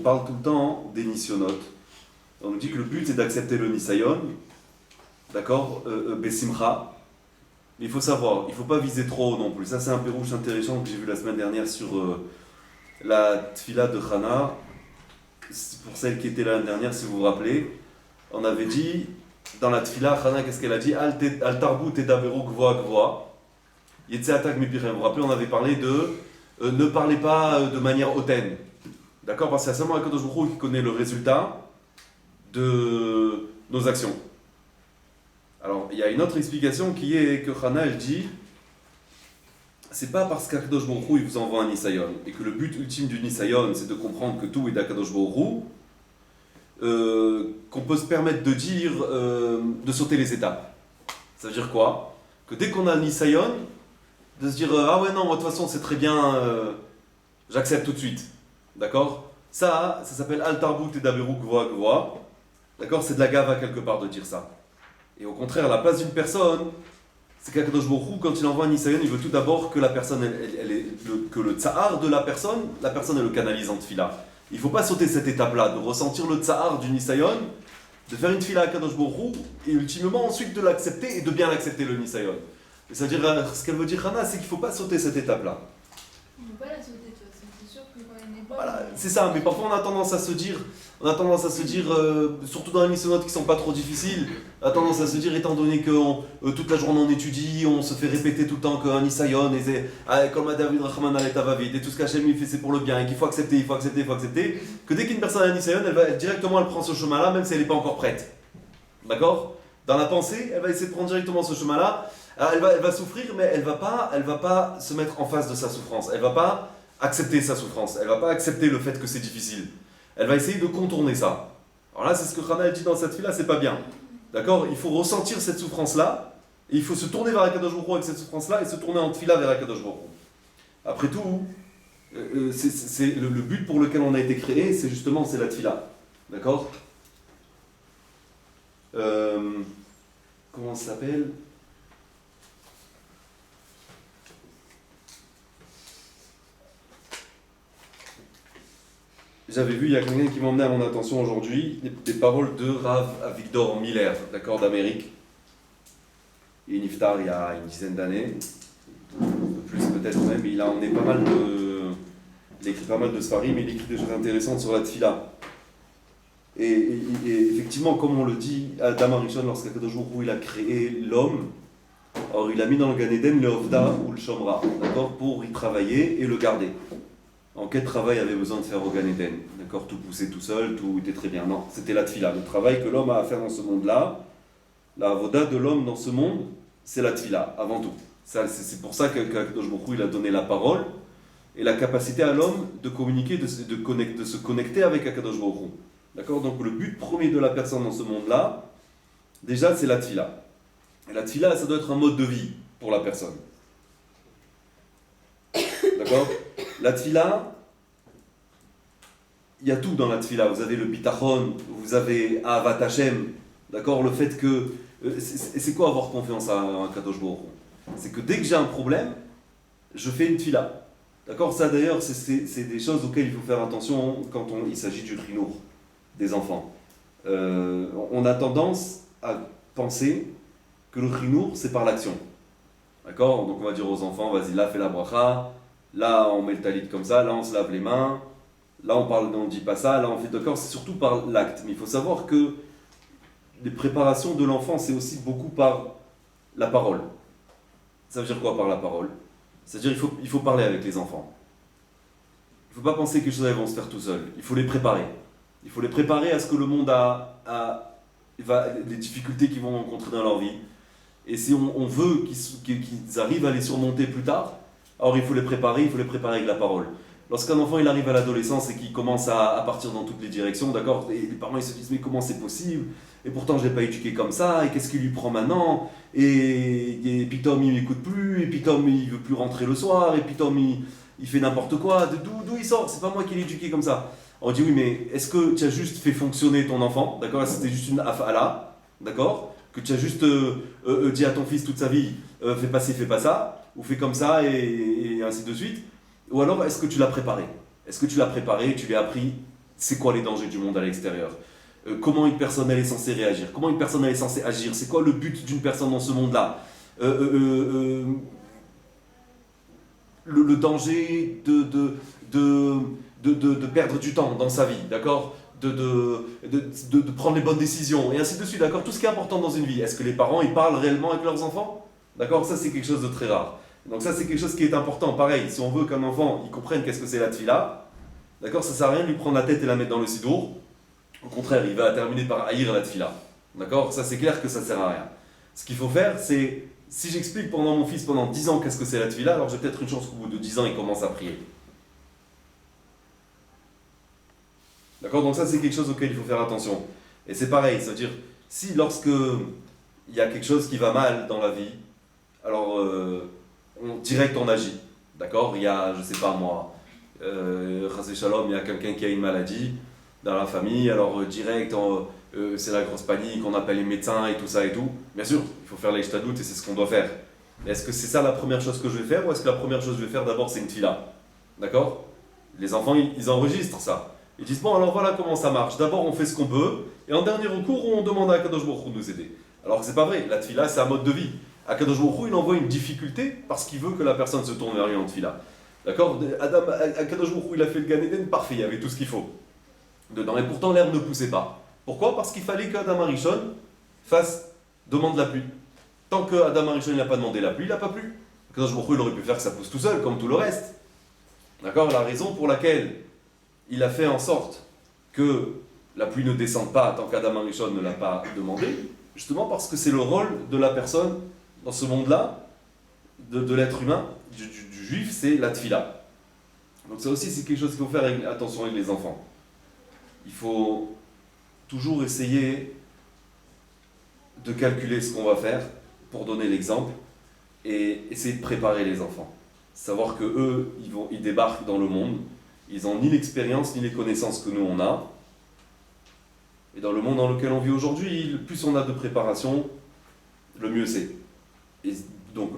parle tout le temps des nisyonotes. On nous dit que le but c'est d'accepter le nisayon, d'accord, besimcha. Mais il faut savoir, il ne faut pas viser trop haut non plus. Ça c'est un pérouche intéressant que j'ai vu la semaine dernière sur la tfila de Hana. Pour celle qui était l'année dernière, si vous vous rappelez, on avait dit, dans la tfila, Hana, qu'est-ce qu'elle a dit? Al tarbu tedaberu gvoa gvoa. Yetzeatak mipirem. Vous vous rappelez, on avait parlé de ne parlez pas de manière hautaine. D'accord? Parce que c'est seulement Akadosh Baruch Hu qui connaît le résultat de nos actions. Alors, il y a une autre explication qui est que Hana, elle dit, c'est pas parce qu'Akadosh Baruch Hu il vous envoie un Nisayon, et que le but ultime du Nisayon, c'est de comprendre que tout est d'Akadosh Baruch Hu, qu'on peut se permettre de dire, de sauter les étapes. Ça veut dire quoi? Que dès qu'on a le Nisayon, de se dire, ah ouais non, moi de toute façon c'est très bien, j'accepte tout de suite. D'accord? Ça s'appelle Al Tarbut et Daberu Gvoa Gvoa. D'accord? C'est de la gava quelque part de dire ça. Et au contraire, à la place d'une personne, c'est qu'Akadosh Baruch Hu, quand il envoie un Nisayon, il veut tout d'abord que la personne, que le tsahar de la personne elle le canalise en tfila. Il ne faut pas sauter cette étape-là, de ressentir le tsahar du Nisayon, de faire une tfila à Akadosh Baruch Hu, et ultimement ensuite de l'accepter et de bien l'accepter le Nisayon. C'est-à-dire, ce qu'elle veut dire Hana, c'est qu'il ne faut pas sauter cette étape-là. On ne peut pas la sauter, de toute façon. C'est sûr que quand elle n'est pas. Voilà, c'est ça, mais parfois on a tendance à se dire, surtout dans les missionnaires qui ne sont pas trop difficiles, on a tendance à se dire, étant donné que toute la journée on étudie, on se fait répéter tout le temps qu'un Nisayon, et c'est comme David Rahman al-Tavavid, et tout ce qu'Hachem il fait c'est pour le bien, et qu'il faut accepter, que dès qu'une personne a un Nisayon, elle prend ce chemin-là, même si elle n'est pas encore prête. D'accord? Dans la pensée, elle va essayer de prendre directement ce chemin-là. Alors, elle va souffrir, mais elle va pas se mettre en face de sa souffrance. Elle va pas accepter sa souffrance. Elle va pas accepter le fait que c'est difficile. Elle va essayer de contourner ça. Alors là, c'est ce que Hana dit dans cette fille-là, c'est pas bien. D'accord? Il faut ressentir cette souffrance-là, et il faut se tourner vers Akadosh Baruch Hu avec cette souffrance-là, et se tourner en tfila vers Akadosh Baruch Hu. Après tout, c'est le but pour lequel on a été créé, c'est la tfila. D'accord? Comment ça s'appelle? J'avais vu, il y a quelqu'un qui m'emmenait à mon attention aujourd'hui, des paroles de Rav Avigdor Miller, d'accord, d'Amérique. Il est niftar il y a une dizaine d'années, un peu plus peut-être même, il a emmené il a écrit pas mal de sfarim, mais il écrit des choses intéressantes sur la tfila. Et effectivement, comme on le dit, Adam Arishon, lorsqu'Akadosh Baruch Hu il a créé l'homme, alors il a mis dans le Gan Eden le Ovda ou le Shomra, d'accord, pour y travailler et le garder. En quel travail avait besoin de faire au Gan Eden? D'accord, tout poussait tout seul, tout était très bien. Non, c'était la tfila. Le travail que l'homme a à faire dans ce monde-là, la avoda de l'homme dans ce monde, c'est la tfila, avant tout. C'est pour ça qu'Akadosh Baruch Hu il a donné la parole et la capacité à l'homme de communiquer, de se connecter avec Akadosh Baruch Hu. D'accord? Donc le but premier de la personne dans ce monde-là, déjà c'est la tfila. Et la tfila, ça doit être un mode de vie pour la personne. D'accord? La tfila, il y a tout dans la tfila. Vous avez le bitachon, vous avez Ahavat Hashem. D'accord? Le fait que... c'est quoi avoir confiance à Kadosh Baruch Hu? C'est que dès que j'ai un problème, je fais une tfila. D'accord? Ça d'ailleurs, c'est des choses auxquelles il faut faire attention quand il s'agit du chinour, des enfants. On a tendance à penser que le chinour, c'est par l'action. D'accord? Donc on va dire aux enfants, vas-y, là, fais la bracha. Là, on met le talit comme ça, là, on se lave les mains, là, on ne dit pas ça, là, on fait d'accord, c'est surtout par l'acte. Mais il faut savoir que les préparations de l'enfant, c'est aussi beaucoup par la parole. Ça veut dire quoi par la parole? C'est-à-dire il faut parler avec les enfants. Il ne faut pas penser que les choses vont se faire tout seuls. Il faut les préparer. Il faut les préparer à ce que le monde les difficultés qu'ils vont rencontrer dans leur vie. Et si on veut qu'ils arrivent à les surmonter plus tard, alors il faut les préparer avec la parole. Lorsqu'un enfant il arrive à l'adolescence et qu'il commence à partir dans toutes les directions, d'accord, et les parents ils se disent mais comment c'est possible? Et pourtant je ne l'ai pas éduqué comme ça, et qu'est-ce qu'il lui prend maintenant? Et puis Tom il m'écoute plus, et puis Tom il veut plus rentrer le soir, et puis Tom il fait n'importe quoi, d'où il sort? C'est pas moi qui l'ai éduqué comme ça. On dit oui mais est-ce que tu as juste fait fonctionner ton enfant? D'accord, c'était juste une afala, d'accord? Que tu as juste dit à ton fils toute sa vie, fais pas ci, fais pas ça, ou fais comme ça, et ainsi de suite. Ou alors, est-ce que tu l'as préparé? Est-ce que tu l'as préparé, tu lui as appris c'est quoi les dangers du monde à l'extérieur, comment une personne elle est censée réagir, comment une personne elle est censée agir, c'est quoi le but d'une personne dans ce monde-là, le danger de perdre du temps dans sa vie, d'accord, de prendre les bonnes décisions, et ainsi de suite, d'accord, tout ce qui est important dans une vie. Est-ce que les parents, ils parlent réellement avec leurs enfants? D'accord, ça c'est quelque chose de très rare. Donc ça c'est quelque chose qui est important. Pareil, si on veut qu'un enfant, il comprenne qu'est-ce que c'est la tfila, d'accord, ça sert à rien de lui prendre la tête et la mettre dans le sidour. Au contraire, il va terminer par haïr la tfila. D'accord, ça c'est clair que ça sert à rien. Ce qu'il faut faire, c'est, si j'explique pendant mon fils pendant 10 ans qu'est-ce que c'est la tfila, alors j'ai peut-être une chance qu'au bout de 10 ans, il commence à prier. D'accord, donc ça c'est quelque chose auquel il faut faire attention. Et c'est pareil, c'est-à-dire, si lorsque il y a quelque chose qui va mal dans la vie, alors direct on agit. D'accord, il y a, je sais pas moi, Chasé Shalom, il y a quelqu'un qui a une maladie dans la famille, alors direct, c'est la grosse panique, on appelle les médecins et tout ça et tout. Bien sûr, il faut faire les shtadout et c'est ce qu'on doit faire. Mais est-ce que c'est ça la première chose que je vais faire, ou est-ce que la première chose que je vais faire d'abord c'est une tfila? D'accord? Les enfants, ils enregistrent ça. Ils disent, bon alors voilà comment ça marche. D'abord on fait ce qu'on peut, et en dernier recours on demande à Akadosh Baruch Hu de nous aider. Alors que c'est pas vrai, la tfila c'est un mode de vie. Akadosh Baruch Hu, il envoie une difficulté parce qu'il veut que la personne se tourne vers lui en tfila. D'accord? Akadosh Baruch Hu, il a fait le Gan Eden parfait, il y avait tout ce qu'il faut dedans. Et pourtant l'herbe ne poussait pas. Pourquoi? Parce qu'il fallait qu'Adam Arishon demande la pluie. Tant que Adam Arishon n'a pas demandé la pluie, il n'a pas plu. Akadosh Baruch Hu, il aurait pu faire que ça pousse tout seul, comme tout le reste. D'accord? La raison pour laquelle il a fait en sorte que la pluie ne descende pas tant qu'Adam Arishon ne l'a pas demandé, justement parce que c'est le rôle de la personne dans ce monde-là, de l'être humain, du juif, c'est la tfila. Donc ça aussi c'est quelque chose qu'il faut faire attention avec les enfants. Il faut toujours essayer de calculer ce qu'on va faire pour donner l'exemple et essayer de préparer les enfants. Savoir que eux, ils débarquent dans le monde, ils n'ont ni l'expérience ni les connaissances que nous on a. Et dans le monde dans lequel on vit aujourd'hui, plus on a de préparation, le mieux c'est. Et donc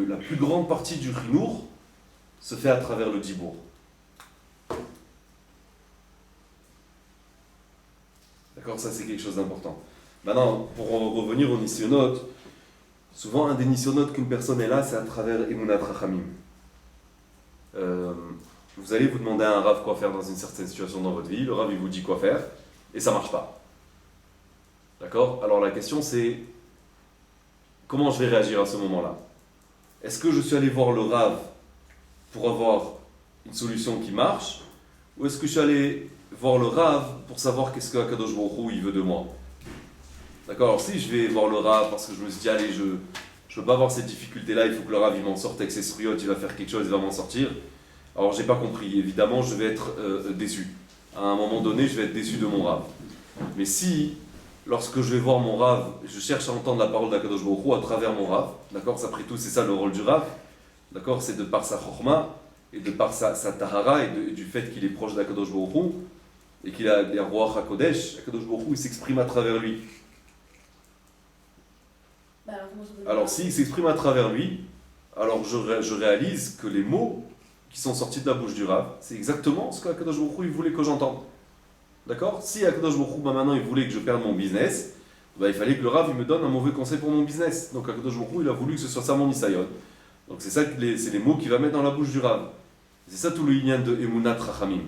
la plus grande partie du rinour se fait à travers le dibour. D'accord, ça c'est quelque chose d'important. Maintenant, pour revenir aux nisyonotes, souvent un des nisyonotes qu'une personne est là, c'est à travers Emunat Rachamim. Vous allez vous demander à un Rav quoi faire dans une certaine situation dans votre vie, le Rav il vous dit quoi faire, et ça marche pas. D'accord? Alors la question c'est, comment je vais réagir à ce moment-là? Est-ce que je suis allé voir le Rav pour avoir une solution qui marche, ou est-ce que je suis allé voir le Rav pour savoir qu'est-ce que Akadosh Baruch Hu il veut de moi? D'accord? Alors si je vais voir le Rav parce que je me suis dit, allez, je ne veux pas avoir cette difficulté-là, il faut que le Rav il m'en sorte avec ses sriotes, il va faire quelque chose, il va m'en sortir. Alors j'ai pas compris, évidemment je vais être déçu. À un moment donné, je vais être déçu de mon Rav. Mais si, lorsque je vais voir mon Rav, je cherche à entendre la parole d'Akadosh Baruch Hu à travers mon Rav, d'accord? Après tout, c'est ça le rôle du Rav, d'accord? C'est de par sa chorma, et de par sa tahara, et du fait qu'il est proche d'Akadosh Baruch Hu, et qu'il a les rois HaKodesh, Akadosh Baruch Hu, il s'exprime à travers lui. Alors s'il s'exprime à travers lui, alors je réalise que les mots qui sont sortis de la bouche du Rav, c'est exactement ce qu'Akadosh Baruch Hu il voulait que j'entende. D'accord? Si Akadosh Baruch Hu, maintenant il voulait que je perde mon business, il fallait que le Rav il me donne un mauvais conseil pour mon business. Donc Akadosh Baruch Hu, il a voulu que ce soit ça mon nisayon. Donc c'est ça, c'est les mots qu'il va mettre dans la bouche du Rav. C'est ça tout le lien de Emunat Rachamim.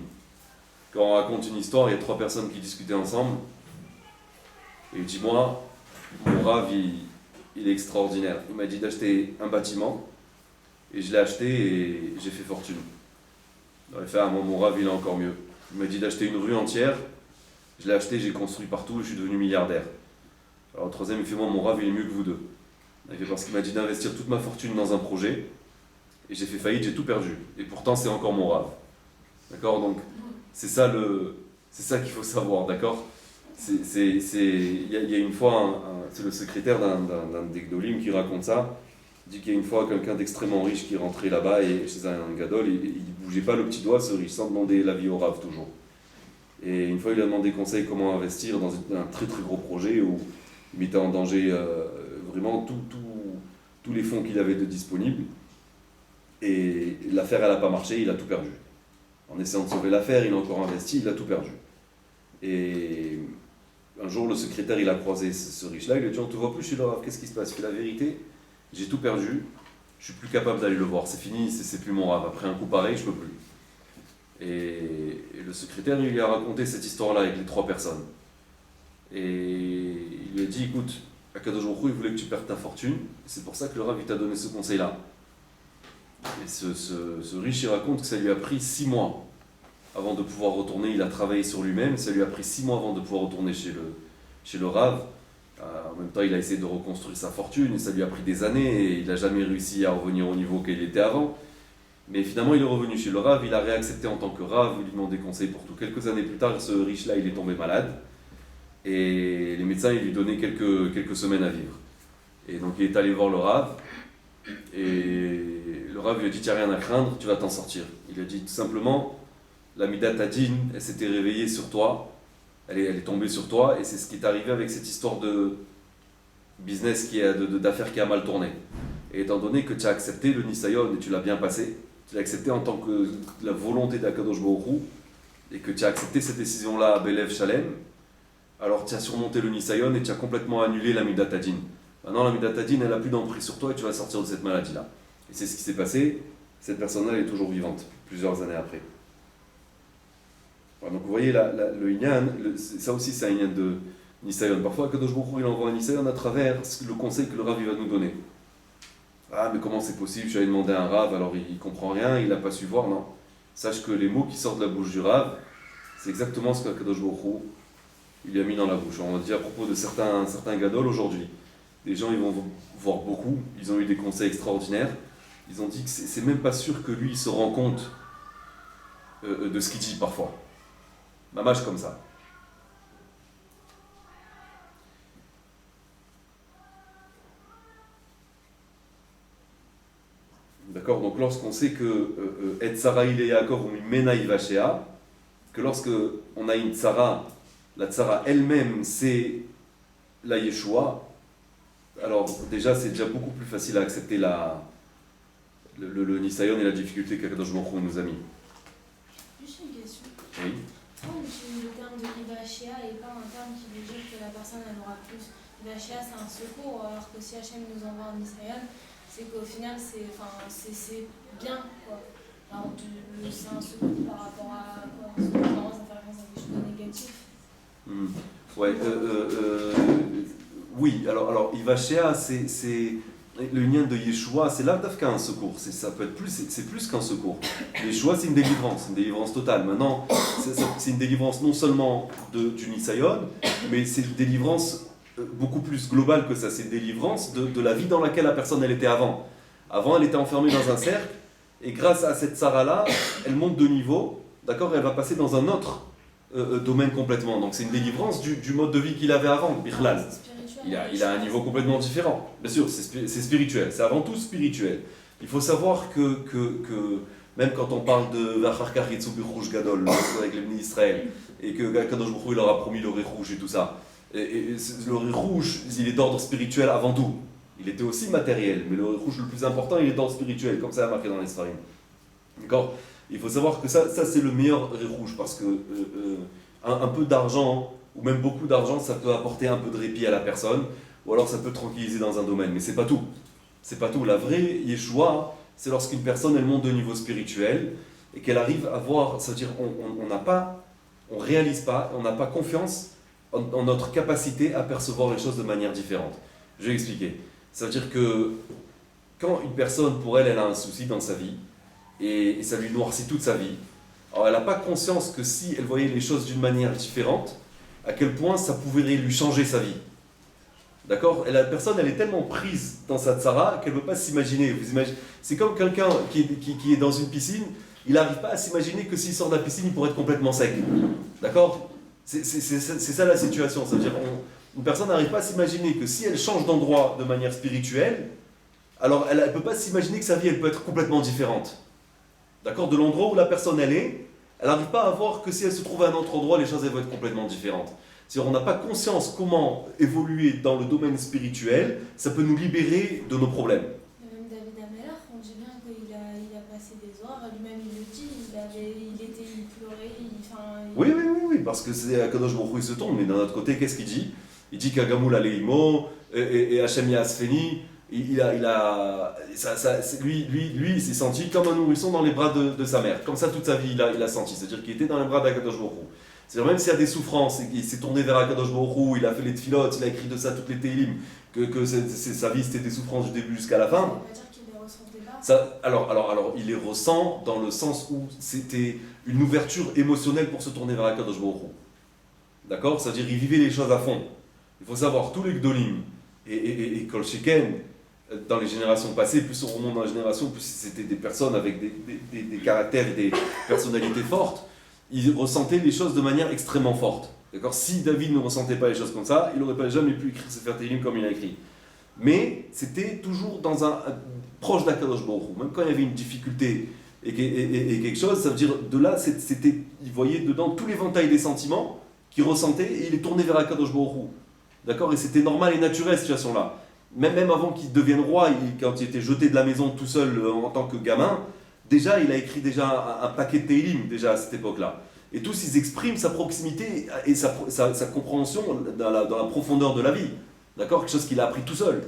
Quand on raconte une histoire, il y a 3 personnes qui discutaient ensemble, et il dit, moi, mon Rav il est extraordinaire. Il m'a dit d'acheter un bâtiment, et je l'ai acheté et j'ai fait fortune. Il aurait fait, moi mon Rav il est encore mieux. Il m'a dit d'acheter une rue entière, je l'ai acheté, j'ai construit partout et je suis devenu milliardaire. Alors le troisième il fait, moi mon Rav il est mieux que vous deux. Il fait parce qu'il m'a dit d'investir toute ma fortune dans un projet, et j'ai fait faillite, j'ai tout perdu. Et pourtant c'est encore mon Rav. D'accord? Donc c'est ça qu'il faut savoir, d'accord? Il y a une fois, c'est le secrétaire d'un des Gdolim qui raconte ça. Il dit qu'il y a une fois quelqu'un d'extrêmement riche qui est rentré là-bas et chez un gadol, il ne bougeait pas le petit doigt, ce riche, sans demander l'avis au Rav toujours. Et une fois il a demandé conseil comment investir dans un très très gros projet où il mettait en danger vraiment tous les fonds qu'il avait de disponibles. Et l'affaire elle n'a pas marché, il a tout perdu. En essayant de sauver l'affaire, il a encore investi, il a tout perdu. Et un jour, le secrétaire, il a croisé ce riche-là, il lui a dit, on ne te voit plus chez le Rav, qu'est-ce qui se passe? Il fait la vérité, j'ai tout perdu, je suis plus capable d'aller le voir, c'est fini, c'est plus mon Rav. Après un coup pareil, je peux plus. Et le secrétaire, il lui a raconté cette histoire-là avec les 3 personnes. Et il lui a dit, écoute, Akadosh Baruch Hu, il voulait que tu perdes ta fortune, et c'est pour ça que le Rav, il t'a donné ce conseil-là. Et ce riche, il raconte que ça lui a pris 6 mois avant de pouvoir retourner. Il a travaillé sur lui-même, ça lui a pris 6 mois avant de pouvoir retourner chez le Rav. En même temps, il a essayé de reconstruire sa fortune, et ça lui a pris des années, et il n'a jamais réussi à revenir au niveau qu'il était avant. Mais finalement, il est revenu chez le Rav, il a réaccepté en tant que Rav, il lui demandait conseil pour tout. Quelques années plus tard, ce riche-là, il est tombé malade, et les médecins, ils lui donnaient quelques semaines à vivre. Et donc, il est allé voir le Rav, et le Rav lui a dit, tu n'as rien à craindre, tu vas t'en sortir. Il a dit tout simplement, la Midat Hadin, elle s'était réveillée sur toi, elle est tombée sur toi, et c'est ce qui est arrivé avec cette histoire de business, d'affaires qui a mal tourné. Et étant donné que tu as accepté le Nisayon et tu l'as bien passé, tu l'as accepté en tant que la volonté d'Akadosh Baruch Hu, et que tu as accepté cette décision-là à Belev Shalem, alors tu as surmonté le Nisayon et tu as complètement annulé la Midat Hadin. Maintenant, la Midat Hadin, elle n'a plus d'emprise sur toi et tu vas sortir de cette maladie-là. Et c'est ce qui s'est passé. Cette personne-là, elle est toujours vivante, plusieurs années après. Voilà, donc vous voyez, le Inyan, ça aussi c'est un Inyan de Nisayon. Parfois, Akadosh Baruch Hu, il envoie un Nisayon à travers le conseil que le Rav va nous donner. Ah, mais comment c'est possible? J'avais demandé à un Rav, alors il comprend rien, il n'a pas su voir. Non. Sache que les mots qui sortent de la bouche du Rav, c'est exactement ce qu'Akadosh Baruch Hu il a mis dans la bouche. On dit à propos de certains Gadol aujourd'hui. Les gens, ils vont voir beaucoup, ils ont eu des conseils extraordinaires. Ils ont dit que c'est même pas sûr que lui, il se rend compte de ce qu'il dit parfois. Mamache comme ça. D'accord? Donc lorsqu'on sait que Et Tzara il est Yaakov ou Mena Ivashea, que lorsque on a une Tzara, la Tzara elle-même c'est la Yeshua, alors déjà c'est déjà beaucoup plus facile à accepter le Nisayon et la difficulté qu'Akadosh Baruch Hu nous a mis. Juste une question. Oui. Pourquoi on utilise le terme de Ivashia et pas un terme qui veut dire que la personne en aura plus? Ivashia c'est un secours, alors que si Hachem nous envoie un Israël, c'est qu'au final c'est bien quoi. Alors c'est un secours par rapport à quoi? Parce qu'on a tendance à faire référence à des choses négatives. Ouais, oui, alors Ivashea, c'est le lien de Yeshua, c'est là qu'un secours, ça peut être plus, c'est plus qu'un secours. Yeshua, c'est une délivrance totale. Maintenant, c'est une délivrance non seulement du Nisayon, mais c'est une délivrance beaucoup plus globale que ça. C'est une délivrance de la vie dans laquelle la personne elle était avant. Avant, elle était enfermée dans un cercle, et grâce à cette Sarah-là, elle monte de niveau, d'accord, elle va passer dans un autre domaine complètement. Donc c'est une délivrance du mode de vie qu'il avait avant, Bichlal. Il a un niveau complètement différent. Bien sûr, c'est spirituel, c'est avant tout spirituel. Il faut savoir que même quand on parle de Vacharkar Yitzubi Rouge Gadol, avec les ministres Israël, et que Kadosh Baruch Hu leur a promis le riz rouge et tout ça, et le riz rouge, il est d'ordre spirituel avant tout. Il était aussi matériel, mais le riz rouge le plus important, il est d'ordre spirituel, comme ça a marqué dans les Sfarim. D'accord? Il faut savoir que ça c'est le meilleur riz rouge, parce que un peu d'argent, ou même beaucoup d'argent, ça peut apporter un peu de répit à la personne, ou alors ça peut tranquilliser dans un domaine, mais c'est pas tout. C'est pas tout. La vraie Yeshua, c'est lorsqu'une personne elle monte de niveau spirituel et qu'elle arrive à voir, c'est-à-dire on réalise pas, on n'a pas confiance en notre capacité à percevoir les choses de manière différente. Je vais expliquer. Ça veut dire que quand une personne, pour elle, elle a un souci dans sa vie et ça lui noircit toute sa vie, alors elle n'a pas conscience que si elle voyait les choses d'une manière différente, à quel point ça pouvait lui changer sa vie. D'accord? Et la personne, elle est tellement prise dans sa tsara qu'elle ne peut pas s'imaginer. C'est comme quelqu'un qui est dans une piscine, il n'arrive pas à s'imaginer que s'il sort de la piscine, il pourrait être complètement sec. D'accord? C'est ça la situation. C'est-à-dire une personne n'arrive pas à s'imaginer que si elle change d'endroit de manière spirituelle, alors elle ne peut pas s'imaginer que sa vie, elle peut être complètement différente. D'accord? De l'endroit où la personne, elle n'arrive pas à voir que si elle se trouve à un autre endroit, les choses elles vont être complètement différentes. C'est-à-dire on n'a pas conscience comment évoluer dans le domaine spirituel, ça peut nous libérer de nos problèmes. Même David Ameller, on dit bien qu'il a passé des heures, lui-même il le dit, il pleurait, Oui, parce que c'est Akadosh Baruch Hu, il se tombe, mais d'un autre côté, qu'est-ce qu'il dit? Il dit qu'Agamoul Aleimo et Hachem Yasfeni, lui, il s'est senti comme un nourrisson dans les bras de sa mère. Comme ça, toute sa vie, il a senti. C'est-à-dire qu'il était dans les bras d'Akadosh Baruch Hu. C'est-à-dire même s'il y a des souffrances, il s'est tourné vers Akadosh Baruch Hu, il a fait les tfilotes, il a écrit de ça toutes les télim, que sa vie c'était des souffrances du début jusqu'à la fin. Ça veut pas dire qu'il les ressentait pas. Alors, il les ressent dans le sens où c'était une ouverture émotionnelle pour se tourner vers Akadosh Baruch Hu. D'accord? C'est-à-dire il vivait les choses à fond. Il faut savoir, tous les Gdolim et Kol Sheken, dans les générations passées, plus on remonte dans la génération, plus c'était des personnes avec des caractères et des personnalités fortes, ils ressentaient les choses de manière extrêmement forte. D'accord? Si David ne ressentait pas les choses comme ça, il n'aurait pas jamais pu écrire Sefer Tehillim comme il a écrit. Mais c'était toujours dans un proche d'Akadosh Baruch Hu. Même quand il y avait une difficulté et quelque chose, ça veut dire de là, il voyait dedans tout l'éventail des sentiments qu'il ressentait et il est tourné vers Akadosh Baruch Hu. D'accord? Et c'était normal et naturel cette situation-là. Même avant qu'il devienne roi, quand il était jeté de la maison tout seul en tant que gamin, déjà il a écrit déjà un paquet de Tehillim déjà à cette époque-là. Et tous ils expriment sa proximité et sa compréhension dans la profondeur de la vie. D'accord? Quelque chose qu'il a appris tout seul.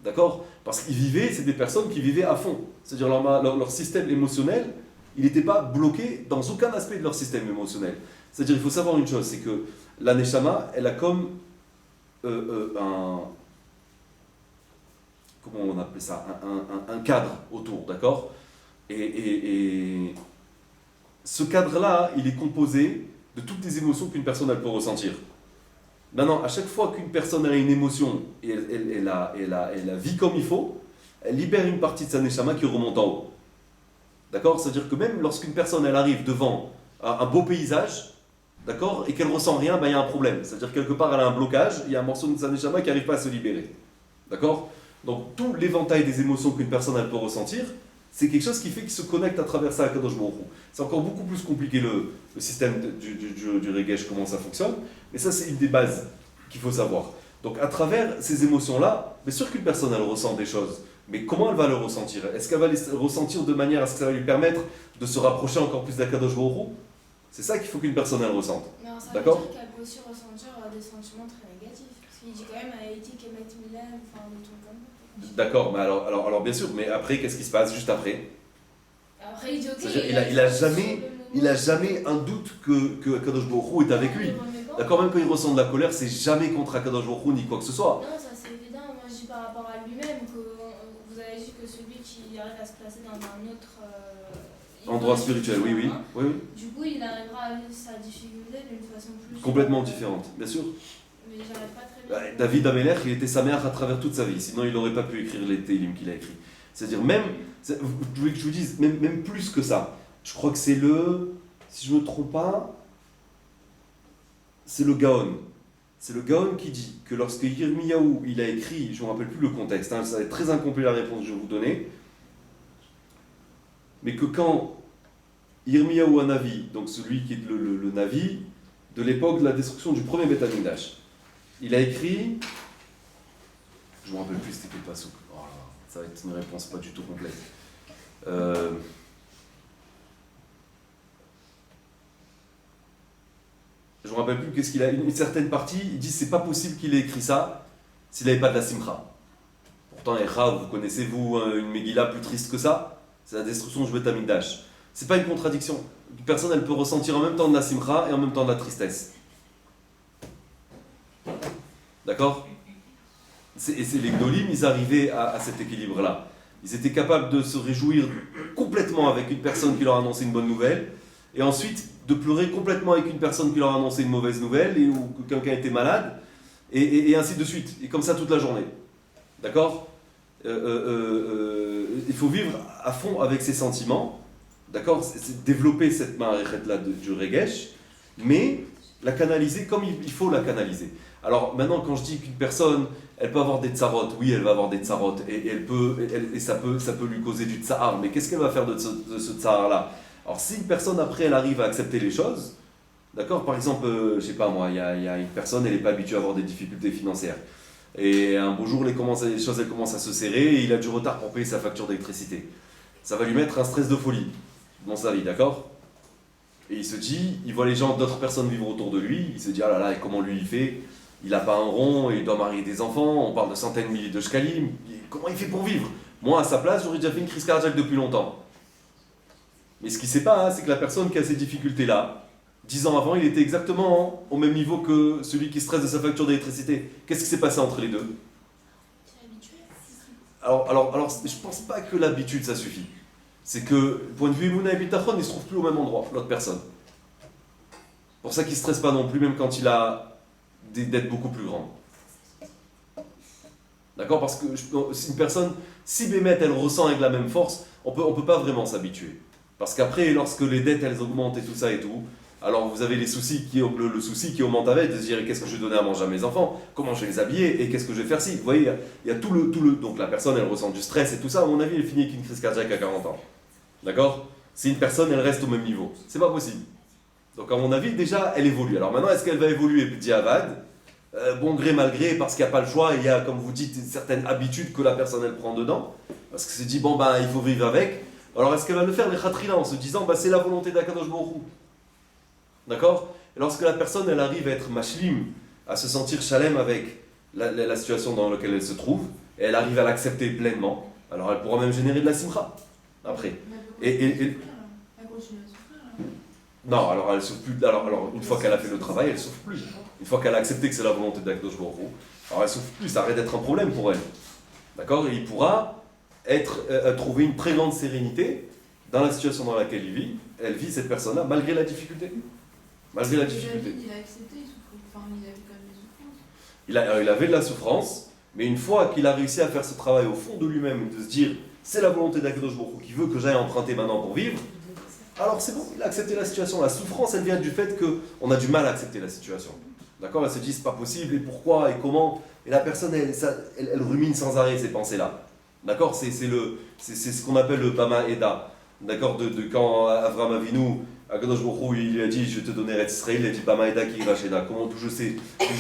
D'accord? Parce qu'ils vivaient, c'est des personnes qui vivaient à fond. C'est-à-dire leur système émotionnel, il n'était pas bloqué dans aucun aspect de leur système émotionnel. C'est-à-dire il faut savoir une chose, c'est que la Neshama, elle a comme comment on appelle ça, un cadre autour, d'accord? Et ce cadre-là, il est composé de toutes les émotions qu'une personne elle peut ressentir. Maintenant, à chaque fois qu'une personne a une émotion et elle la vit comme il faut, elle libère une partie de sa neshama qui remonte en haut. D'accord? C'est-à-dire que même lorsqu'une personne elle arrive devant un beau paysage, d'accord, et qu'elle ne ressent rien, ben, il y a un problème. C'est-à-dire quelque part elle a un blocage, il y a un morceau de sa neshama qui n'arrive pas à se libérer. D'accord? Donc tout l'éventail des émotions qu'une personne elle peut ressentir, c'est quelque chose qui fait qu'il se connecte à travers ça à Kadosh Baruch Hu. C'est encore beaucoup plus compliqué le système du regesh, comment ça fonctionne, mais ça c'est une des bases qu'il faut savoir. Donc à travers ces émotions-là, bien sûr qu'une personne elle ressent des choses, mais comment elle va le ressentir? Est-ce qu'elle va les ressentir de manière à ce que ça va lui permettre de se rapprocher encore plus d'Akadosh Baruch Hu? C'est ça qu'il faut qu'une personne elle ressente. Mais alors, ça d'accord? veut dire qu'elle peut aussi ressentir des sentiments très négatifs. Parce qu'il dit quand même à Haïti qu'elle met Milan, enfin des trucs comme ça. D'accord, mais alors bien sûr, mais après qu'est-ce qui se passe juste après? Après il dit ok. C'est-à-dire, il a jamais un doute que Akadosh Baruch Hu est avec lui. D'accord, même quand il ressent de la colère, c'est jamais contre Akadosh Baruch Hu ni quoi que ce soit. Non, ça c'est évident. Moi je dis par rapport à lui-même que vous avez dit que celui qui arrive à se placer dans un autre endroit spirituel, oui. Du coup, il arrivera à vivre sa difficulté d'une façon plus complètement différente, bien sûr. Mais j'arrive pas très bien. David Amelech, il était sa mère à travers toute sa vie, sinon il n'aurait pas pu écrire les Tehillim qu'il a écrits. C'est-à-dire même, vous voulez que je vous dise, même plus que ça. Je crois que c'est si je ne me trompe pas, c'est le Gaon. C'est le Gaon qui dit que lorsque Yirmiyahu, il a écrit, je ne me rappelle plus le contexte, ça va être très incomplet la réponse que je vais vous donner, mais que quand Yirmiyahu Hanavi, donc celui qui est le Navi, de l'époque de la destruction du premier Beth Amikdash, il a écrit, je ne me rappelle plus c'était quel passouk, oh là, ça va être une réponse pas du tout complète. Je ne me rappelle plus qu'est-ce qu'il a. Une certaine partie, il dit c'est pas possible qu'il ait écrit ça s'il n'avait pas de la simcha. Pourtant, Echa, vous connaissez une Megillah plus triste que ça? C'est la destruction du Beth Amikdash. C'est pas une contradiction. Une personne, elle peut ressentir en même temps de la simcha et en même temps de la tristesse. D'accord? Et les Gdolim, ils arrivaient à cet équilibre-là. Ils étaient capables de se réjouir complètement avec une personne qui leur annonçait une bonne nouvelle, et ensuite de pleurer complètement avec une personne qui leur annonçait une mauvaise nouvelle, ou que quelqu'un était malade, et ainsi de suite. Et comme ça toute la journée. D'accord? Il faut vivre à fond avec ses sentiments. D'accord? C'est développer cette ma'arechet-là du regesh, mais la canaliser comme il faut la canaliser. Alors maintenant, quand je dis qu'une personne, elle peut avoir des tsarot, oui, elle va avoir des tsarot, et ça peut lui causer du tsahar, mais qu'est-ce qu'elle va faire de ce tsahar-là? Alors si une personne après, elle arrive à accepter les choses, d'accord, par exemple, je sais pas moi, il y a une personne, elle n'est pas habituée à avoir des difficultés financières, et un beau jour, les choses elles commencent à se serrer, et il a du retard pour payer sa facture d'électricité. Ça va lui mettre un stress de folie dans sa vie, d'accord? Et il se dit, il voit les gens, d'autres personnes vivre autour de lui, il se dit, ah là là, et comment lui il fait? Il n'a pas un rond, il doit marier des enfants, on parle de centaines de milliers de shkalim, comment il fait pour vivre? Moi, à sa place, j'aurais déjà fait une crise cardiaque depuis longtemps. Mais ce qu'il ne sait pas, c'est que la personne qui a ces difficultés-là, 10 ans avant, il était exactement au même niveau que celui qui stresse de sa facture d'électricité. Qu'est-ce qui s'est passé entre les deux? Alors, je pense pas que l'habitude, ça suffit. C'est que, point de vue Emouna et Bitachon, il ne se trouve plus au même endroit, l'autre personne. Pour ça qu'il ne stresse pas non plus, même quand il a des dettes beaucoup plus grandes. D'accord? Parce que une personne, si Bémet, elle ressent avec la même force, on peut pas vraiment s'habituer. Parce qu'après, lorsque les dettes, elles augmentent et tout ça et tout, alors vous avez les soucis le souci qui augmente avec, de se dire qu'est-ce que je vais donner à manger à mes enfants, comment je vais les habiller et qu'est-ce que je vais faire si. Vous voyez, il y a tout le. Donc la personne, elle ressent du stress et tout ça, à mon avis, elle finit avec une crise cardiaque à 40 ans. D'accord? Si une personne, elle reste au même niveau, c'est pas possible. Donc à mon avis, déjà, elle évolue. Alors maintenant, est-ce qu'elle va évoluer petit Avad, bon gré, mal gré, parce qu'il n'y a pas le choix, il y a, comme vous dites, certaines habitudes que la personne, elle prend dedans, parce que se dit, bon, ben, il faut vivre avec. Alors est-ce qu'elle va le faire, les khatrina, en se disant, bah, c'est la volonté d'Akadosh Baruch Hu. D'accord? Et lorsque la personne, elle arrive à être mashlim, à se sentir shalem avec la situation dans laquelle elle se trouve, et elle arrive à l'accepter pleinement, alors elle pourra même générer de la simcha, après. Non, alors elle souffre plus. Alors une fois qu'elle a fait le travail, elle souffre plus. Une fois qu'elle a accepté que c'est la volonté d'Akadosh Baruch Hu, alors elle souffre plus, ça arrête d'être un problème pour elle. D'accord? Et il pourra trouver une très grande sérénité dans la situation dans laquelle il vit. Elle vit, cette personne-là, malgré la difficulté. Malgré la difficulté. Il a accepté, il avait quand même des souffrances. Il avait de la souffrance, mais une fois qu'il a réussi à faire ce travail au fond de lui-même, de se dire c'est la volonté d'Akadosh Baruch Hu qui veut que j'aille emprunter maintenant pour vivre, alors c'est bon, il a accepté la situation. La souffrance, elle vient du fait qu'on a du mal à accepter la situation. D'accord? Elle se dit c'est pas possible, et pourquoi, et comment. Et la personne, elle rumine sans arrêt ces pensées-là. D'accord? C'est ce qu'on appelle le Bama Eda. D'accord? De quand Avram Avinu, Akadosh Baruch Hu, il lui a dit je vais te donner Eretz Israël, il a dit Bama Eda qui Racheda. Comment je sais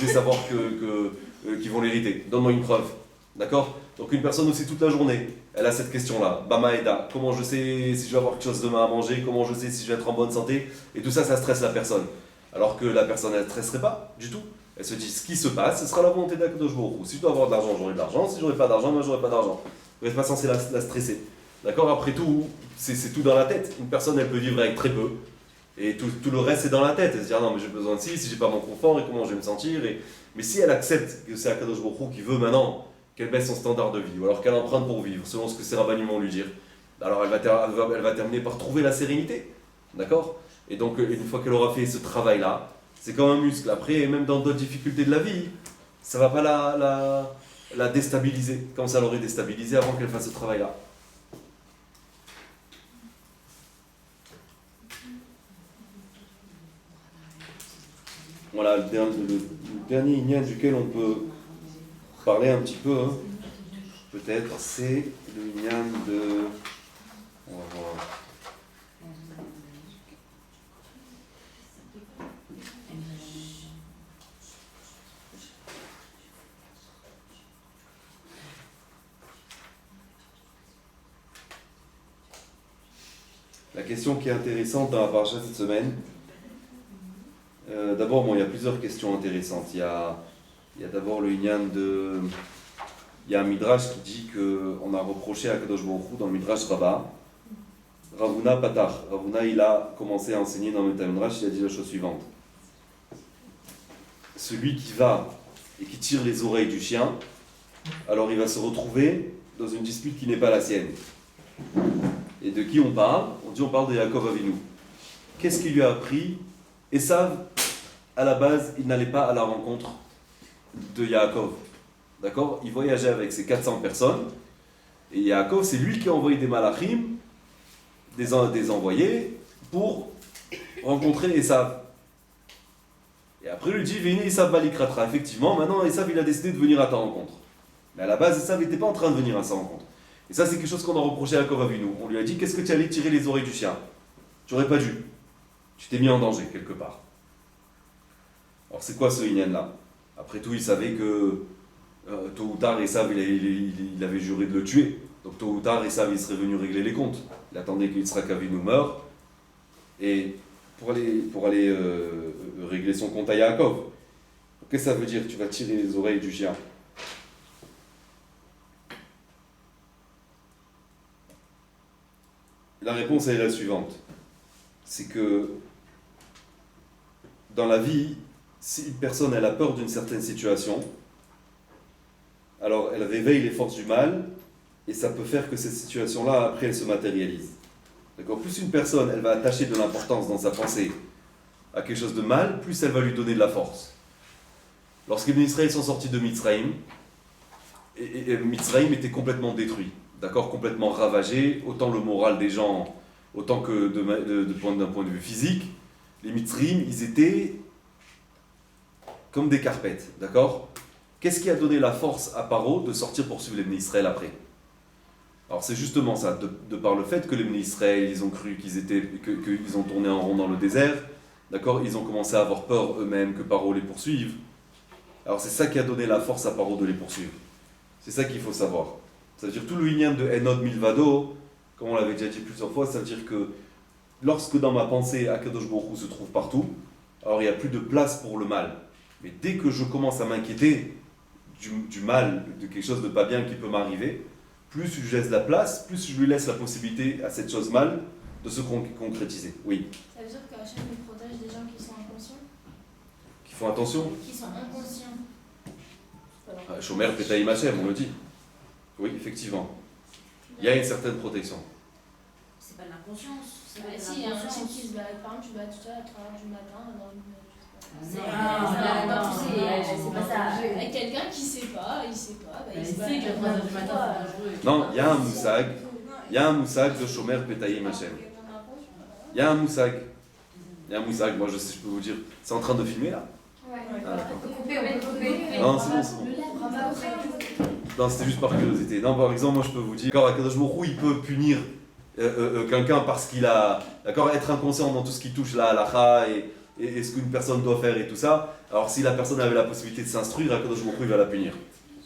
savoir qu'ils vont l'hériter? Donne-moi une preuve. D'accord? Donc une personne aussi toute la journée, elle a cette question-là, Bama Eda, comment je sais si je vais avoir quelque chose demain à manger, comment je sais si je vais être en bonne santé, et tout ça, ça stresse la personne. Alors que la personne, elle ne stresserait pas du tout. Elle se dit, ce qui se passe, ce sera la volonté d'Akadosh Baruch Hu. Si je dois avoir de l'argent, j'aurai de l'argent, si je n'aurai pas d'argent, moi j'aurai pas d'argent. Vous n'êtes pas censé la stresser. D'accord? Après tout, c'est tout dans la tête. Une personne, elle peut vivre avec très peu, et tout le reste, c'est dans la tête. Elle se dit, ah non, mais j'ai besoin de ci, si j'ai pas mon confort, et comment je vais me sentir. Mais si elle accepte que c'est Akadosh Baruch Hu qui veut maintenant qu'elle baisse son standard de vie, ou alors qu'elle emprunte pour vivre, selon ce que ses rabbinim vont lui dire, alors elle va terminer par trouver la sérénité. D'accord? Et donc, une fois qu'elle aura fait ce travail-là, c'est comme un muscle. Après, même dans d'autres difficultés de la vie, ça ne va pas la déstabiliser, comme ça l'aurait déstabilisée avant qu'elle fasse ce travail-là. Voilà, le dernier ignan duquel on peut parler un petit peu, hein, peut-être, c'est le ignan de... On va voir. La question qui est intéressante dans la paracha cette semaine, d'abord, il y a plusieurs questions intéressantes. Il y a d'abord le Inyan de... Il y a un Midrash qui dit qu'on a reproché à Kadosh Baruch Hu dans le Midrash Rabbah, Ravuna Patar. Ravuna, il a commencé à enseigner dans le Midrash, il a dit la chose suivante. Celui qui va et qui tire les oreilles du chien, alors il va se retrouver dans une dispute qui n'est pas la sienne. Et de qui on parle? On parle de Yaakov Avinu. Qu'est-ce qui lui a appris? Esav, à la base, il n'allait pas à la rencontre de Yaakov. D'accord? Il voyageait avec ses 400 personnes. Et Yaakov, c'est lui qui a envoyé des malachim, des envoyés, pour rencontrer Esav. Et après, il lui dit, Vini Esav Balikratra. Effectivement, maintenant, Esav, il a décidé de venir à ta rencontre. Mais à la base, Esav n'était pas en train de venir à sa rencontre. Et ça, c'est quelque chose qu'on a reproché à Yaakov Avinu. On lui a dit, qu'est-ce que tu allais tirer les oreilles du chien? Tu n'aurais pas dû. Tu t'es mis en danger, quelque part. Alors, c'est quoi ce Inyan-là? Après tout, il savait que tôt ou tard, Esav, il avait juré de le tuer. Donc, tôt ou tard, Esav, il serait venu régler les comptes. Il attendait que Yitzhak Avinu meure. Et pour aller régler son compte à Yaakov. Qu'est-ce que ça veut dire? Tu vas tirer les oreilles du chien. La réponse est la suivante. C'est que dans la vie, si une personne elle a peur d'une certaine situation, alors elle réveille les forces du mal et ça peut faire que cette situation-là, après, elle se matérialise. D'accord? Plus une personne elle va attacher de l'importance dans sa pensée à quelque chose de mal, plus elle va lui donner de la force. Lorsque les Israéliens sont sortis de Mitzrayim, et Mitzrayim était complètement détruit, d'accord, complètement ravagé, autant le moral des gens, autant que d'un point de vue physique. Les Mitzrayim, ils étaient comme des carpettes, d'accord? Qu'est-ce qui a donné la force à Paro de sortir pour suivre les Bnei Israël après? Alors c'est justement ça, de par le fait que les Bnei Israël, ils ont cru qu'ils ont tourné en rond dans le désert, d'accord? Ils ont commencé à avoir peur eux-mêmes que Paro les poursuive. Alors c'est ça qui a donné la force à Paro de les poursuivre. C'est ça qu'il faut savoir. Ça veut dire tout le lignan de Enod Milvado, comme on l'avait déjà dit plusieurs fois, ça veut dire que lorsque dans ma pensée Akadosh Baruch Hu se trouve partout, alors il n'y a plus de place pour le mal. Mais dès que je commence à m'inquiéter du mal, de quelque chose de pas bien qui peut m'arriver, plus je laisse la place, plus je lui laisse la possibilité à cette chose mal de se concrétiser. Oui. Ça veut dire qu'Hachem il protège des gens qui sont inconscients? Qui font attention. Qui sont inconscients. Shomer Petaïm Hachem, on le dit. Oui, effectivement. Il y a une certaine protection. C'est pas de l'inconscience. C'est Bah, pas de si, il y a un l'inconscience. type qui se balade, par exemple, tu vas tout à 3h du matin dans une. C'est pas ça. Avec quelqu'un qui sait pas, il sait pas, bah, il se Il balade sait qu'à 3h du matin, c'est dangereux. Non, il y a un moussag. Il y a un moussag de Shomer Petaïm Hachem. Il y a un moussag. Il y a un moussag, moi je sais, je peux vous dire. C'est en train de filmer là? Ouais. Ah, d'accord. On peut couper. Non, c'est bon, c'est bon. Non, c'était juste par curiosité. Non, par exemple, moi je peux vous dire, Akadosh Baruch Hu, il peut punir quelqu'un parce qu'il a, d'accord, être inconscient dans tout ce qui touche la halakha et ce qu'une personne doit faire et tout ça. Alors si la personne avait la possibilité de s'instruire, Akadosh Baruch Hu, il va la punir.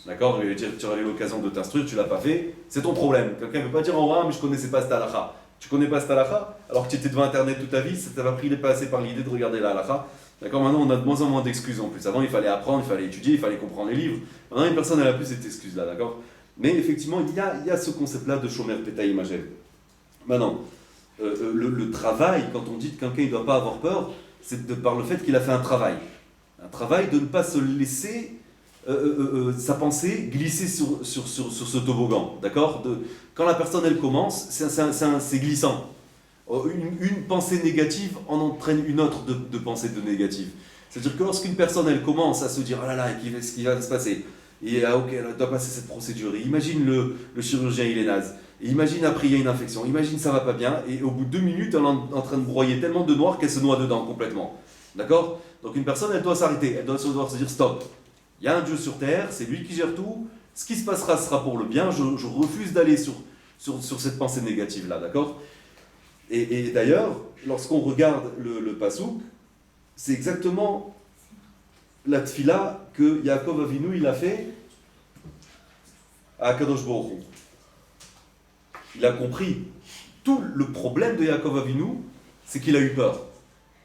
D'accord? Il va dire, tu aurais eu l'occasion de t'instruire, tu l'as pas fait, c'est ton problème. Quelqu'un ne peut pas dire, oh, mais je connaissais pas cette halakha. Tu connais pas cette halakha, alors que tu étais devant Internet toute ta vie, ça t'a pris les passer par l'idée de regarder la halakha. D'accord, maintenant on a de moins en moins d'excuses en plus. Avant il fallait apprendre, il fallait étudier, il fallait comprendre les livres. Maintenant une personne n'a plus cette excuse-là, d'accord? Mais effectivement, il y a ce concept-là de Shomer Petaïm Hachem. Maintenant, le travail, quand on dit que quelqu'un ne doit pas avoir peur, c'est de par le fait qu'il a fait un travail. Un travail de ne pas se laisser sa pensée glisser sur ce toboggan, d'accord? Quand la personne elle commence, c'est glissant. Une pensée négative en entraîne une autre de pensée de négative. C'est-à-dire que lorsqu'une personne elle commence à se dire oh là là, qu'est-ce qui va se passer? Et ok, elle doit passer cette procédure. Et imagine le chirurgien il est naze. Et imagine après il y a une infection. Imagine ça va pas bien. Et au bout de 2 minutes, elle est en train de broyer tellement de noir qu'elle se noie dedans complètement. D'accord? Donc une personne elle doit s'arrêter. Elle doit se dire stop. Il y a un Dieu sur terre, c'est lui qui gère tout. Ce qui se passera sera pour le bien. Je refuse d'aller sur cette pensée négative là, d'accord? Et d'ailleurs, lorsqu'on regarde le Passouk, c'est exactement la tfila que Yaakov Avinu il a fait à Akadosh Baruch Hu. Il a compris. Tout le problème de Yaakov Avinu, c'est qu'il a eu peur.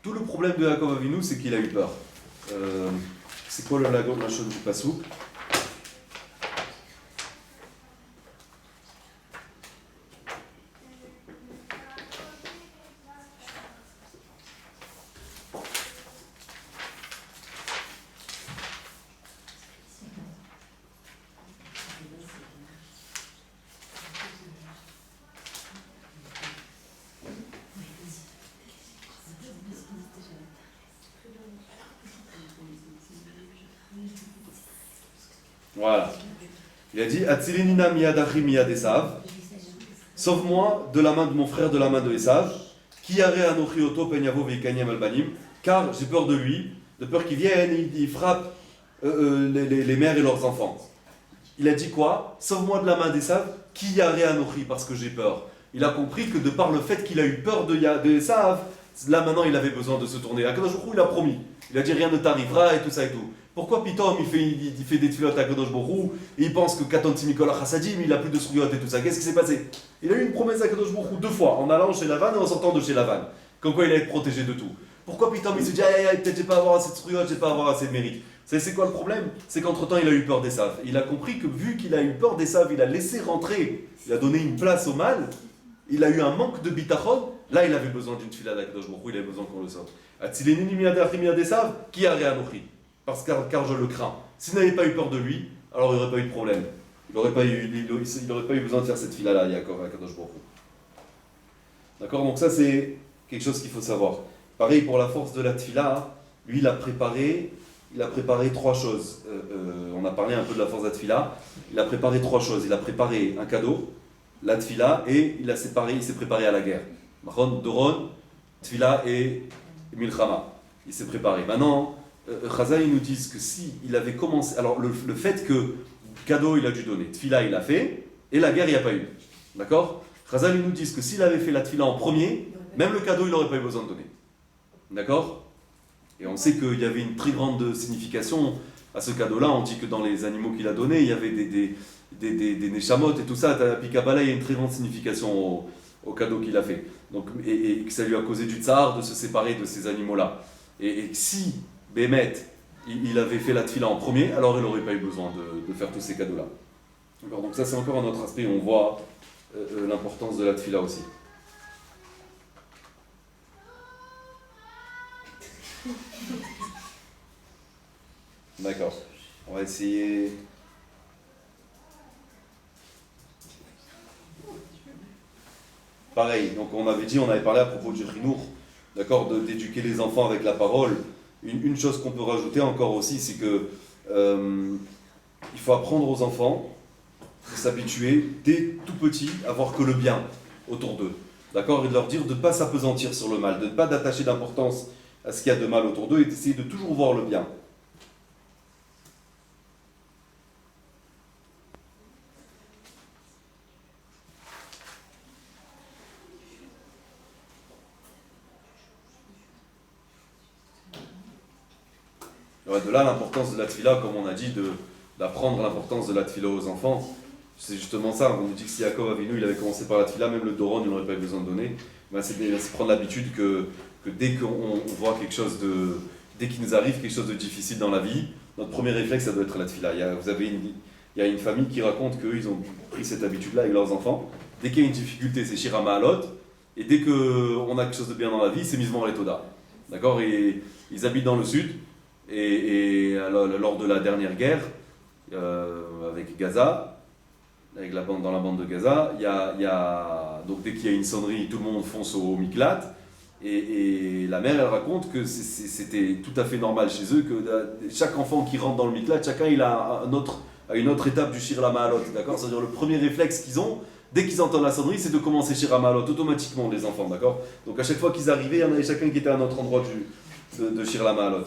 Tout le problème de Yaakov Avinu, c'est qu'il a eu peur. C'est quoi la chose du Passouk? Voilà. Il a dit Atzilinina miyadachi miyad Esav. Sauve-moi de la main de mon frère, de la main de Esav. Ki yare anochi oto penyavo veikanyam albanim. Car j'ai peur de lui, de peur qu'il vienne, il frappe les mères et leurs enfants. Il a dit quoi? Sauve-moi de la main d'Esav. Ki yare anochi, parce que j'ai peur. Il a compris que de par le fait qu'il a eu peur de Esav, là maintenant il avait besoin de se tourner. Akadosh Baruch Hu, il a promis. Il a dit rien ne t'arrivera et tout ça et tout. Pourquoi Pitom il fait des tfilotes à Kadosh Baruch Hu et il pense que Katonti Mikola Chassadim il a plus de souriot et tout ça? Qu'est-ce qui s'est passé? Il a eu une promesse à Kadosh Baruch Hu 2 fois, en allant chez Lavan et en sortant de chez Lavan. Comme quoi il allait être protégé de tout. Pourquoi Pitom il se dit aïe aïe, peut-être je vais pas avoir assez de struyot, je vais pas avoir assez de mérite. C'est quoi le problème? C'est qu'entre-temps il a eu peur d'Esav. Il a compris que vu qu'il a eu peur d'Esav, il a laissé rentrer, il a donné une place au mal, il a eu un manque de bitachon, là il avait besoin d'une tefila d'Akadosh Baruch Hu, il avait besoin qu'on le sorte. Atzilenini miyadeh miyadeh qui a réanochi? Parce car je le crains. S'il n'avait pas eu peur de lui, alors il n'aurait pas eu de problème. Il n'aurait pas eu besoin de faire cette fila-là, Yaakov, Akadosh Baruch Hu. D'accord? Donc ça c'est quelque chose qu'il faut savoir. Pareil pour la force de la tefila, lui il a préparé 3 choses. On a parlé un peu de la force de la tefila. Il a préparé 3 choses. Il a préparé un cadeau, la tefila, et il s'est préparé à la guerre. Machon, Doron, tefila et milchama. Il s'est préparé. Maintenant, Chazal nous disent que si il avait commencé, alors le fait que cadeau il a dû donner, tefila il a fait, et la guerre il n'y a pas eu. D'accord? Chazal nous disent que s'il avait fait la tefila en premier, même le cadeau il n'aurait pas eu besoin de donner. D'accord? Et on sait qu'il y avait une très grande signification à ce cadeau-là. On dit que dans les animaux qu'il a donnés, il y avait des neshamot et tout ça. À Pikabala, il y a une très grande signification au cadeau qu'il a fait. Donc, et que ça lui a causé du tsar de se séparer de ces animaux-là. Et si Bémet, il avait fait la tefila en premier, alors il n'aurait pas eu besoin de faire tous ces cadeaux-là. D'accord? Donc ça, c'est encore un autre aspect où on voit l'importance de la tefila aussi. D'accord. On va essayer. Pareil, donc on avait parlé à propos du Rinour, d'accord, d'éduquer les enfants avec la parole. Une chose qu'on peut rajouter encore aussi, c'est que il faut apprendre aux enfants de s'habituer dès tout petit à voir que le bien autour d'eux, d'accord, et de leur dire de ne pas s'apesantir sur le mal, de ne pas d'attacher d'importance à ce qu'il y a de mal autour d'eux et d'essayer de toujours voir le bien. De là l'importance de la tefila, comme on a dit, d'apprendre l'importance de la tefila aux enfants. C'est justement ça, on nous dit que si Yaakov Avinu il avait commencé par la tefila, même le Doron il n'aurait pas eu besoin de donner. Ben, c'est prendre l'habitude que dès qu'on voit quelque chose dès qu'il nous arrive quelque chose de difficile dans la vie, notre premier réflexe ça doit être la tefila. Il y a une famille qui raconte qu'eux ils ont pris cette habitude-là avec leurs enfants. Dès qu'il y a une difficulté, c'est Shira Ma'alot, et dès qu'on a quelque chose de bien dans la vie, c'est Mizmor et Toda. D'accord? Et ils habitent dans le sud. Et alors, lors de la dernière guerre avec Gaza, dans la bande de Gaza, donc dès qu'il y a une sonnerie, tout le monde fonce au Miklat. Et la mère, elle raconte que c'était tout à fait normal chez eux que chaque enfant qui rentre dans le Miklat, chacun il a une autre étape du Shir Lama Alot. D'accord? C'est-à-dire le premier réflexe qu'ils ont, dès qu'ils entendent la sonnerie, c'est de commencer Shir Lama Alot automatiquement, les enfants. D'accord? Donc à chaque fois qu'ils arrivaient, il y en avait chacun qui était à un autre endroit de Shir Lama Alot.